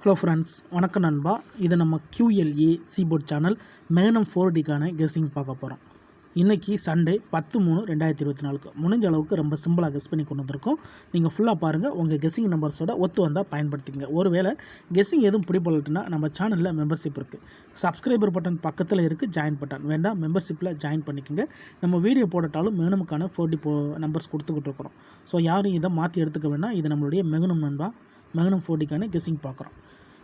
Hello friends, வணக்கம் நண்பா. இது நம்ம QLA seaport channel Menon 4Dக்கான guessing பார்க்க போகிறோம். இன்றைக்கி சண்டே 10/3/2024 முடிஞ்ச அளவுக்கு ரொம்ப சிம்பிளாக கெஸ் பண்ணி கொண்டு வந்திருக்கோம். நீங்கள் ஃபுல்லாக பாருங்கள். உங்கள் கெஸ்ஸிங் நம்பர்ஸோட ஒத்து வந்தால் பயன்படுத்திக்கங்க. ஒருவேளை கெஸ்ஸிங் எதுவும் பிடிப்படலட்டுனா நம்ம சேனலில் மெம்பர்ஷிப் இருக்குது. சப்ஸ்கிரைபர் பட்டன் பக்கத்தில் இருக்குது, ஜாயின் பட்டன் வேண்டாம், மெம்பர்ஷிப்பில் ஜாயின் பண்ணிக்கோங்க. நம்ம வீடியோ போடட்டாலும் மேனமுக்கான 4D நம்பர்ஸ் கொடுத்துக்கிட்டு இருக்கிறோம். ஸோ யாரும் இதை மாற்றி எடுத்துக்க வேண்டாம். இது நம்மளுடைய மேனம் நண்பா, மேனம் 4Dக்கான கெஸ்ஸிங் பார்க்குறோம்.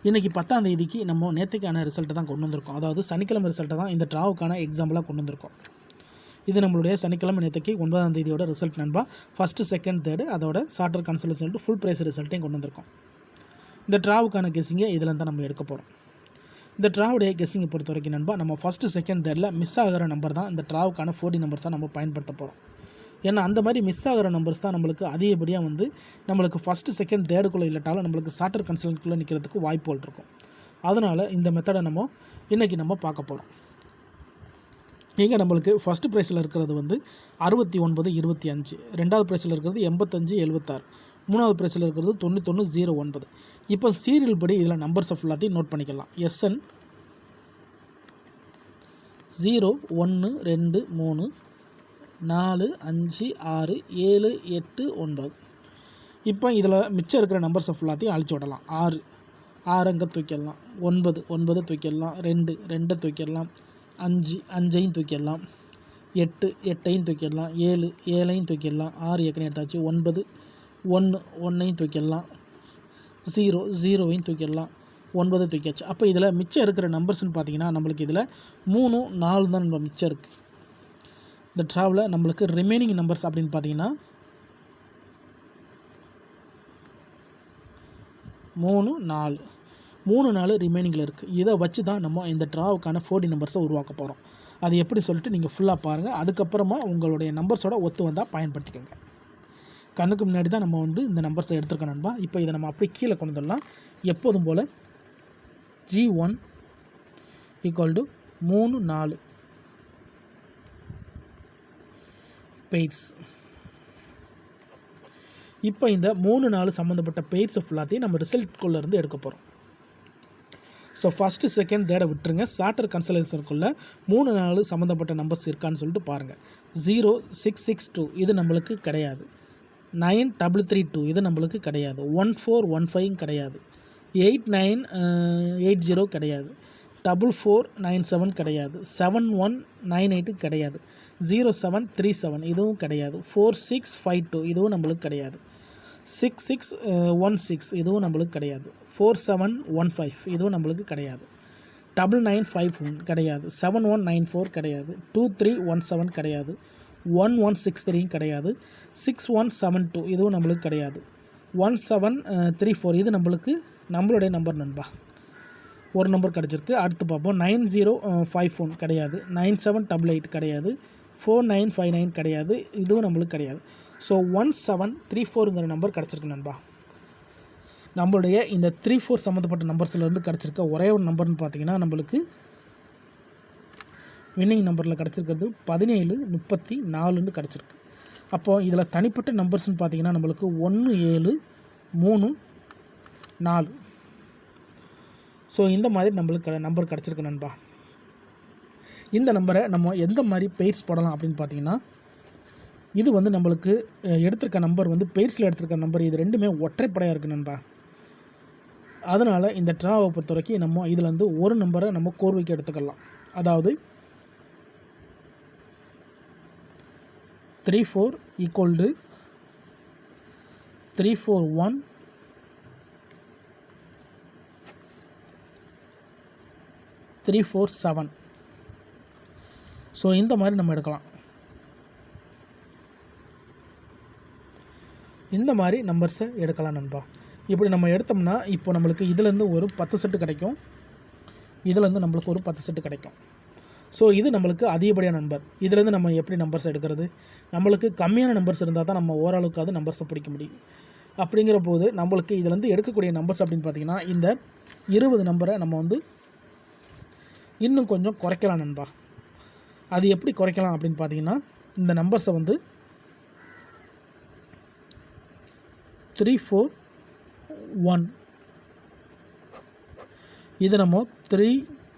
இன்றைக்கி 10ஆம் தேதிக்கு நம்ம நேற்றுக்கான ரிசல்ட்டை தான் கொண்டு வந்திருக்கோம். அதாவது சனிக்கிழமை ரிசல்ட்டை தான் இந்த ட்ராவுக்கான எக்ஸாம்பிளாக கொண்டு வந்திருக்கோம். இது நம்மளுடைய சனிக்கிழமை நேற்றுக்கு 9ஆம் தேதியோட ரிசல்ட் நண்பா. ஃபஸ்ட்டு, செகண்ட், தேர்டு அதோட சார்ட்டர் கன்சல்ட் சொல்லிட்டு ஃபுல் ப்ரைஸ் ரிசல்ட்டையும் கொண்டு வந்திருக்கோம். இந்த ட்ராவுக்கான கெஸ்ஸிங்கை இதில் தான் நம்ம எடுக்க போகிறோம். இந்த ட்ராவுடைய கெஸ்ஸிங்கை பொறுத்த வரைக்கும் நண்பா, நம்ம ஃபஸ்ட்டு, செகண்ட், தேர்டில் மிஸ் ஆகிற நம்பர் தான் இந்த ட்ராவுக்கான 4D நம்பர்ஸ் தான் நம்ம பயன்படுத்த போகிறோம். ஏன்னா அந்த மாதிரி மிஸ் ஆகிற நம்பர்ஸ் தான் நம்மளுக்கு அதிகப்படியாக நம்மளுக்கு ஃபஸ்ட்டு, செகண்ட், தேர்டுக்குள்ளே இல்லாட்டாலும் நம்மளுக்கு சார்ட்டர் கன்சல்ட்டுக்குள்ளே நிற்கிறதுக்கு வாய்ப்புகள் இருக்கும். அதனால் இந்த மெத்தடை இன்றைக்கி நம்ம பார்க்க போகிறோம். இங்கே நம்மளுக்கு ஃபஸ்ட்டு ப்ரைஸில் இருக்கிறது 6925, ரெண்டாவது ப்ரைஸில் இருக்கிறது 8576, மூணாவது ப்ரைஸில் இருக்கிறது 9109. இப்போ சீரியல் படி இதில் நம்பர்ஸை ஃபுல்லாத்தையும் நோட் பண்ணிக்கலாம். SN 0 1 2 3 4 5 6 7 8 9. இப்போ இதில் மிச்சம் இருக்கிற நம்பர்ஸை ஃபுல்லாத்தையும் அழிச்சு விடலாம். 6 அங்கே தூக்கிடலாம், 9 தூக்கிடலாம், 2 தூக்கிடலாம், 5 தூக்கிடலாம், 8 தூக்கிடலாம், 7 தூக்கிடலாம், 6 ஏற்கனவே எடுத்தாச்சு, 9 1 தூக்கிடலாம், 0 தூக்கிடலாம், 9 தூக்கியாச்சு. அப்போ இதில் மிச்சம் இருக்கிற நம்பர்ஸ்ன்னு பார்த்தீங்கன்னா நம்மளுக்கு இதில் 3 4 தான் நம்ம மிச்சம் இருக்குது. இந்த ட்ராவில் நம்மளுக்கு ரிமைனிங் நம்பர்ஸ் அப்படின்னு பார்த்தீங்கன்னா 3 4 ரிமைனிங்கில் இருக்குது. இதை வச்சு தான் நம்ம இந்த ட்ராவுக்கான 4D நம்பர்ஸை உருவாக்க போகிறோம். அது எப்படி சொல்லிட்டு நீங்கள் ஃபுல்லாக பாருங்கள். அதுக்கப்புறமா உங்களுடைய நம்பர்ஸோட ஒத்து வந்தால் பயன்படுத்திக்கோங்க. கண்ணுக்கு முன்னாடி தான் நம்ம இந்த நம்பர்ஸை எடுத்துருக்கோம் நண்பா. இப்போ இதை நம்ம அப்படியே கீழே கொண்டு வந்துடலாம். எப்போதும் போல் G1 = 3 4 பெய்ட்ஸ். இப்போ இந்த 3 4 சம்மந்தப்பட்ட பெய்ட்ஸை ஃபுல்லாத்தையும் நம்ம ரிசல்ட்குள்ளேருந்து எடுக்க போகிறோம். ஸோ ஃபஸ்ட்டு, செகண்ட், தேர்டை விட்டுருங்க. சார்ட்டர் கன்சல்டேஷனுக்குள்ளே 3 4 சம்மந்தப்பட்ட நம்பர்ஸ் இருக்கான்னு சொல்லிட்டு பாருங்கள். 0662 இது நம்மளுக்கு கிடையாது. 9332 இது நம்மளுக்கு கிடையாது. 1415 கிடையாது. 8980 கிடையாது. 4497 கிடையாது. 7198 கிடையாது. 0737 இதுவும் கிடையாது. 4652 இதுவும் நம்மளுக்கு கிடையாது. 6616 இதுவும் நம்மளுக்கு கிடையாது. 4715 இதுவும் நம்மளுக்கு கிடையாது. 9951 கிடையாது. 7194 கிடையாது. 2317 கிடையாது. 1163 கிடையாது. 6172 இதுவும் நம்மளுக்கு கிடையாது. 1734 இது நம்மளுடைய நம்பர் நண்பா. ஒரு நம்பர் கிடச்சிருக்கு. அடுத்து பார்ப்போம். 9051 கிடையாது. 9788 கிடையாது. 4959 கிடையாது. இதுவும் நம்மளுக்கு கிடையாது. ஸோ 1734ங்கிற நம்பர் கிடச்சிருக்கு நண்பா. நம்மளுடைய இந்த 34 சம்மந்தப்பட்ட நம்பர்ஸ்லேருந்து கிடச்சிருக்க ஒரே ஒரு நம்பர்னு பார்த்தீங்கன்னா நம்மளுக்கு வின்னிங் நம்பரில் கிடச்சிருக்கிறது 1734 கிடச்சிருக்கு. அப்போது இதில் தனிப்பட்ட நம்பர்ஸ்னு பார்த்தீங்கன்னா நம்மளுக்கு 1 7 3 4. ஸோ இந்த மாதிரி நம்மளுக்கு நம்பர் கிடச்சிருக்கு நண்பா. இந்த நம்பரை நம்ம எந்த மாதிரி பெய்ட்ஸ் போடலாம் அப்படின்னு பார்த்தீங்கன்னா, இது நம்மளுக்கு எடுத்திருக்க நம்பர் பெய்ட்ஸில் எடுத்திருக்க நம்பர் இது ரெண்டுமே ஒற்றைப்படையாக இருக்குது நண்பா. அதனால் இந்த ட்ராவை பொறுத்த வரைக்கும் நம்ம இதில் ஒரு நம்பரை நம்ம கோர்வைக்கு எடுத்துக்கலாம். அதாவது 34 = 341 347. ஸோ இந்த மாதிரி நம்ம எடுக்கலாம். இந்த மாதிரி நம்பர்ஸை எடுக்கலாம் நண்பா. இப்படி நம்ம எடுத்தோம்னா இப்போ நம்மளுக்கு இதிலேருந்து ஒரு 10 செட்டு கிடைக்கும். இதிலேருந்து நம்மளுக்கு ஒரு 10 செட்டு கிடைக்கும். ஸோ இது நம்மளுக்கு அதிகப்படியான நம்பர். இதிலேருந்து நம்ம எப்படி நம்பர்ஸ் எடுக்கிறது? நம்மளுக்கு கம்மியான நம்பர்ஸ் இருந்தால் தான் நம்ம ஓரளவுக்காவது நம்பர்ஸை பிடிக்க முடியும். அப்படிங்கிற போது நம்மளுக்கு இதிலேருந்து எடுக்கக்கூடிய நம்பர்ஸ் அப்படின்னு பார்த்திங்கன்னா இந்த 20 நம்பரை நம்ம இன்னும் கொஞ்சம் குறைக்கலாம் நண்பா. அது எப்படி குறைக்கலாம் அப்படின்னு பார்த்தீங்கன்னா, இந்த நம்பர்ஸை 3 4 1 இது நம்ம 3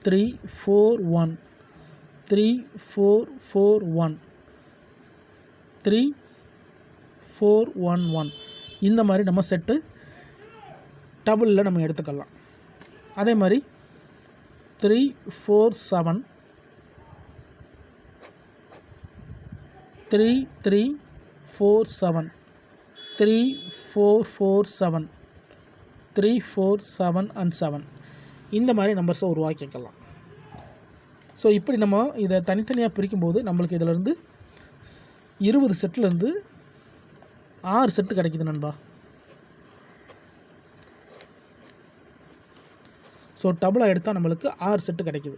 3 4 1 3 4 4 1 3 4 1 1 இந்த மாதிரி நம்ம செட்டு டபுளில் நம்ம எடுத்துக்கலாம். அதே மாதிரி 3 4 7 3 3 4 7 3 4 4 7 3 4 7 and 7 இந்த மாதிரி நம்பர்ஸை உருவாக்கிக்கலாம். ஸோ இப்படி நம்ம இதை தனித்தனியாக பிரிக்கும்போது நம்மளுக்கு இதிலேருந்து 20 செட்டிலேருந்து 6 செட்டு கிடைக்குது நண்பா. ஸோ டபுளாக எடுத்தால் நம்மளுக்கு 6 செட்டு கிடைக்குது.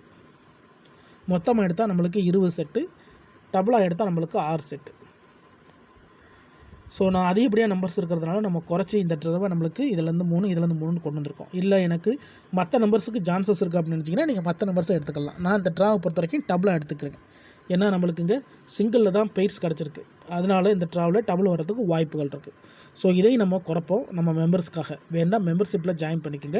மொத்தமாக எடுத்தால் நம்மளுக்கு 20 செட்டு, டபுளாக எடுத்தால் நம்மளுக்கு 6 செட்டு. ஸோ நான் அதிகப்படியாக நம்பர்ஸ் இருக்கிறதுனால நம்ம குறைச்சி இந்த தடவை நம்மளுக்கு இதிலேருந்து 3 இதிலேருந்து 3 கொண்டு வந்திருக்கோம். இல்லை எனக்கு மற்ற நம்பர்ஸுக்கு சான்சஸ் இருக்குது அப்படின்னு நினச்சிங்கன்னா நீங்கள் மற்ற நம்பர்ஸை எடுத்துக்கலாம். நான் இந்த ட்ராவை பொறுத்த வரைக்கும் டபுளாக எடுத்துக்கிறேன். ஏன்னா நம்மளுக்கு இங்கே சிங்கிளில் தான் பெய்ட்ஸ் கிடச்சிருக்கு. அதனால இந்த ட்ராவில் டபுள் வர்றதுக்கு வாய்ப்புகள் இருக்குது. ஸோ இதையும் நம்ம குறைப்போம் நம்ம மெம்பர்ஸ்க்காக. வேண்டாம் மெம்பர்ஷிப்பில் ஜாயின் பண்ணிக்கோங்க.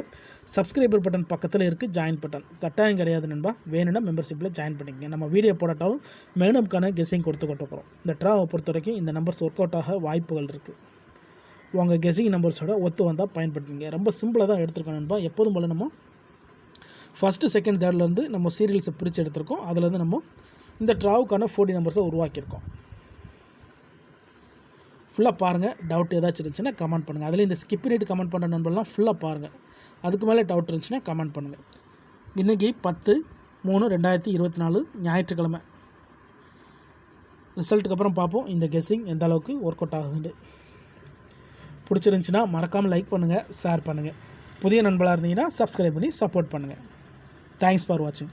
சப்ஸ்கிரைபர் பட்டன் பக்கத்தில் இருக்குது ஜாயின் பட்டன். கட்டாயம் கிடையாது நண்பா, வேணும்னா மெம்பர்ஷிப்பில் ஜாயின் பண்ணிக்கங்க. நம்ம வீடியோ போடாட்டாலும் மேனம்கான கெஸ்ஸிங் கொடுக்குறோம். இந்த ட்ராவை பொறுத்த வரைக்கும் இந்த நம்பர்ஸ் ஒர்க் அவுட் ஆக வாய்ப்புகள் இருக்குது. உங்கள் கெஸ்ஸிங் நம்பர்ஸோட ஒத்து வந்தால் பயன்படுத்திங்க. ரொம்ப சிம்பிளாக தான் எடுத்துருக்கோம் நண்பா. எப்போதும் போல் நம்ம ஃபஸ்ட்டு செகண்ட் தேர்ட்லேருந்து நம்ம சீரியல்ஸை பிரித்து எடுத்திருக்கோம். அதுலேருந்து நம்ம இந்த ட்ராவுக்கான 40 நம்பர்ஸை உருவாக்கியிருக்கோம். ஃபுல்லாக பாருங்கள். டவுட் ஏதாச்சும் இருந்துச்சுன்னா கமெண்ட் பண்ணுங்கள். அதில் இந்த ஸ்கிப் பண்ணிட்டு கமெண்ட் பண்ணுற நண்பர்லாம் ஃபுல்லாக பாருங்கள். அதுக்கு மேலே டவுட் இருந்துச்சுன்னா கமெண்ட் பண்ணுங்கள். இன்றைக்கி 10/3/2024 ஞாயிற்றுக்கிழமை. ரிசல்ட்டுக்கு அப்புறம் பார்ப்போம் இந்த கெஸ்ஸிங் எந்த அளவுக்கு ஒர்க் அவுட் ஆகுதுன்னு. பிடிச்சிருந்துச்சின்னா மறக்காமல் லைக் பண்ணுங்கள், ஷேர் பண்ணுங்கள். புதிய நண்பர்களாக இருந்தீங்கன்னா சப்ஸ்கிரைப் பண்ணி சப்போர்ட் பண்ணுங்கள். தேங்க்ஸ் ஃபார் வாட்சிங்.